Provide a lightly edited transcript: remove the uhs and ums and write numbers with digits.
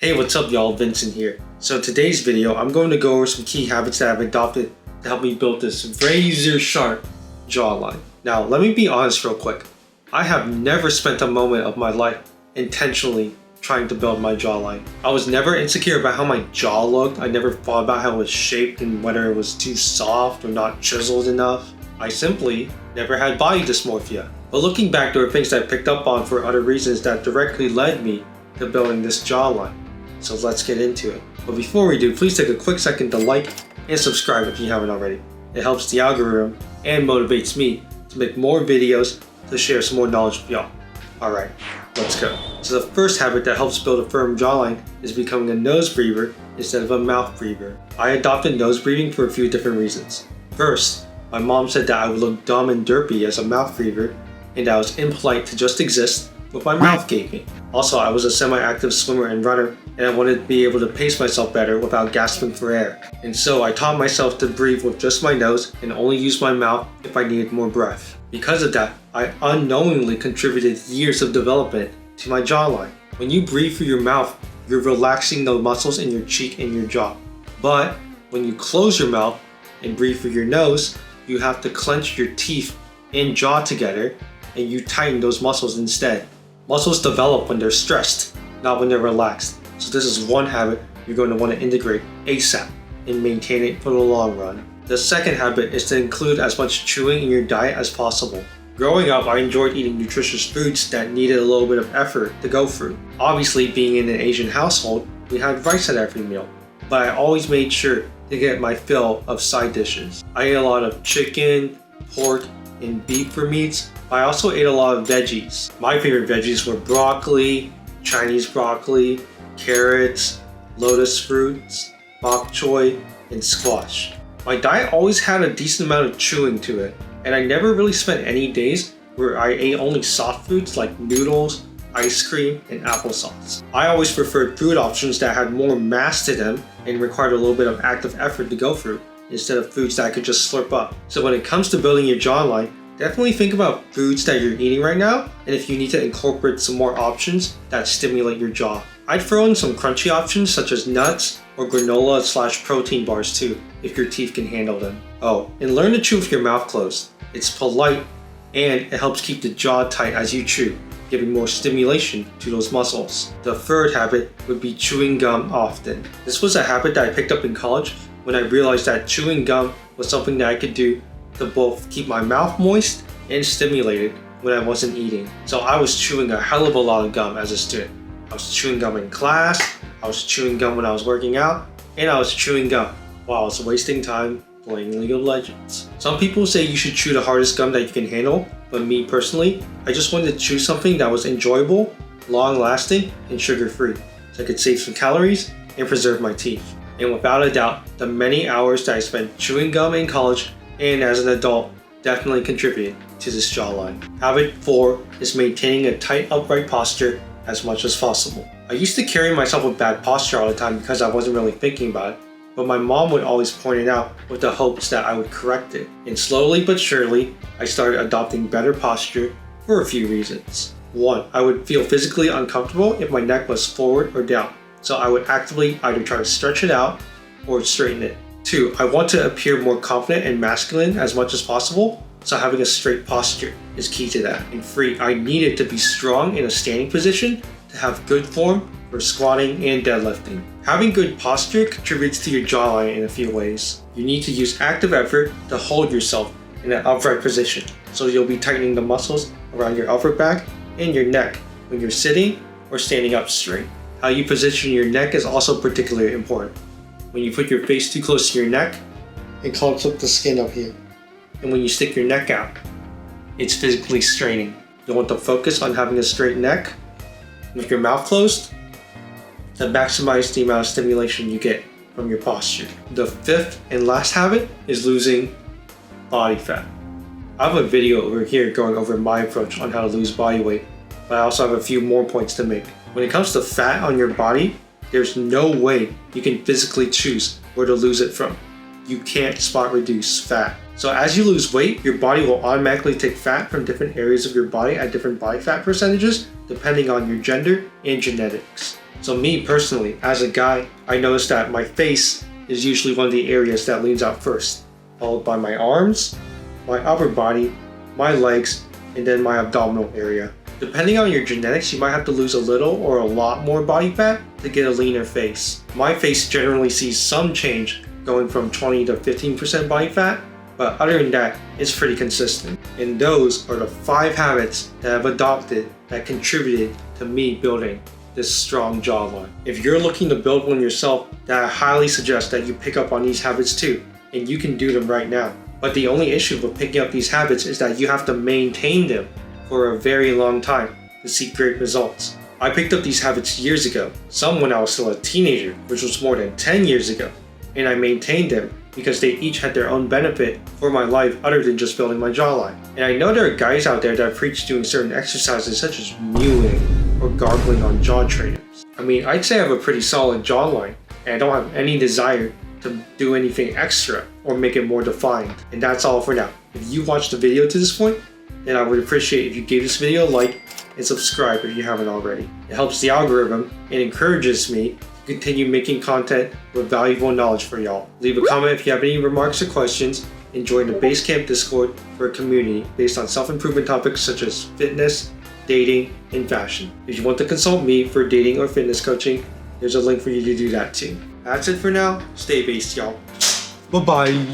Hey, what's up y'all, Vincent here. So in today's video, I'm going to go over some key habits that I've adopted to help me build this razor sharp jawline. Now, let me be honest real quick. I have never spent a moment of my life intentionally trying to build my jawline. I was never insecure about how my jaw looked. I never thought about how it was shaped and whether it was too soft or not chiseled enough. I simply never had body dysmorphia. But looking back, there were things that I picked up on for other reasons that directly led me to building this jawline. So let's get into it. But before we do, please take a quick second to like and subscribe if you haven't already. It helps the algorithm and motivates me to make more videos to share some more knowledge with y'all. Alright, let's go. So the first habit that helps build a firm jawline is becoming a nose breather instead of a mouth breather. I adopted nose breathing for a few different reasons. First, my mom said that I would look dumb and derpy as a mouth breather and that I was impolite to just exist with my mouth gaping. Also, I was a semi-active swimmer and runner, and I wanted to be able to pace myself better without gasping for air. And so I taught myself to breathe with just my nose and only use my mouth if I needed more breath. Because of that, I unknowingly contributed years of development to my jawline. When you breathe through your mouth, you're relaxing the muscles in your cheek and your jaw. But when you close your mouth and breathe through your nose, you have to clench your teeth and jaw together, and you tighten those muscles instead. Muscles develop when they're stressed, not when they're relaxed. So this is one habit you're going to want to integrate ASAP and maintain it for the long run. The second habit is to include as much chewing in your diet as possible. Growing up, I enjoyed eating nutritious foods that needed a little bit of effort to go through. Obviously, being in an Asian household, we had rice at every meal, but I always made sure to get my fill of side dishes. I ate a lot of chicken, pork, and beef for meats. I also ate a lot of veggies. My favorite veggies were broccoli, Chinese broccoli, carrots, lotus fruits, bok choy, and squash. My diet always had a decent amount of chewing to it, and I never really spent any days where I ate only soft foods like noodles, ice cream, and applesauce. I always preferred food options that had more mass to them and required a little bit of active effort to go through, instead of foods that I could just slurp up. So when it comes to building your jawline, definitely think about foods that you're eating right now, and if you need to incorporate some more options that stimulate your jaw. I'd throw in some crunchy options such as nuts or granola/protein bars too, if your teeth can handle them. Oh, and learn to chew with your mouth closed. It's polite and it helps keep the jaw tight as you chew, giving more stimulation to those muscles. The third habit would be chewing gum often. This was a habit that I picked up in college when I realized that chewing gum was something that I could do to both keep my mouth moist and stimulated when I wasn't eating. So I was chewing a hell of a lot of gum as a student. I was chewing gum in class, I was chewing gum when I was working out, and I was chewing gum while I was wasting time playing League of Legends. Some people say you should chew the hardest gum that you can handle, but me personally, I just wanted to chew something that was enjoyable, long-lasting, and sugar-free, so I could save some calories and preserve my teeth. And without a doubt, the many hours that I spent chewing gum in college and as an adult definitely contributed to this jawline. Habit 4 is maintaining a tight upright posture as much as possible. I used to carry myself with bad posture all the time because I wasn't really thinking about it, but my mom would always point it out with the hopes that I would correct it. And slowly but surely, I started adopting better posture for a few reasons. 1. I would feel physically uncomfortable if my neck was forward or down, so I would actively either try to stretch it out or straighten it. 2. I want to appear more confident and masculine as much as possible, so having a straight posture is key to that. And 3. I needed to be strong in a standing position to have good form for squatting and deadlifting. Having good posture contributes to your jawline in a few ways. You need to use active effort to hold yourself in an upright position, so you'll be tightening the muscles around your upper back and your neck when you're sitting or standing up straight. How you position your neck is also particularly important. When you put your face too close to your neck, it clumps up the skin up here. And when you stick your neck out, it's physically straining. You'll want to focus on having a straight neck with your mouth closed to maximize the amount of stimulation you get from your posture. The fifth and last habit is losing body fat. I have a video over here going over my approach on how to lose body weight, but I also have a few more points to make. When it comes to fat on your body, there's no way you can physically choose where to lose it from. you can't spot reduce fat. So as you lose weight, your body will automatically take fat from different areas of your body at different body fat percentages depending on your gender and genetics. So me personally, as a guy, I noticed that my face is usually one of the areas that leans out first, followed by my arms, my upper body, my legs, and then my abdominal area. Depending on your genetics, you might have to lose a little or a lot more body fat to get a leaner face. My face generally sees some change going from 20 to 15% body fat, but other than that, it's pretty consistent. And those are the 5 habits that I've adopted that contributed to me building this strong jawline. If you're looking to build one yourself, then I highly suggest that you pick up on these habits too, and you can do them right now. But the only issue with picking up these habits is that you have to maintain them for a very long time to see great results. I picked up these habits years ago, some when I was still a teenager, which was more than 10 years ago, and I maintained them because they each had their own benefit for my life other than just building my jawline. And I know there are guys out there that preach doing certain exercises such as mewing or gargling on jaw trainers. I mean, I'd say I have a pretty solid jawline and I don't have any desire to do anything extra or make it more defined. And that's all for now. If you watched the video to this point, then I would appreciate if you gave this video a like and subscribe if you haven't already. It helps the algorithm and encourages me to continue making content with valuable knowledge for y'all. Leave a comment if you have any remarks or questions, and join the Basecamp Discord for a community based on self-improvement topics such as fitness, dating, and fashion. If you want to consult me for dating or fitness coaching, there's a link for you to do that too. That's it for now. Stay based, y'all. Bye-bye.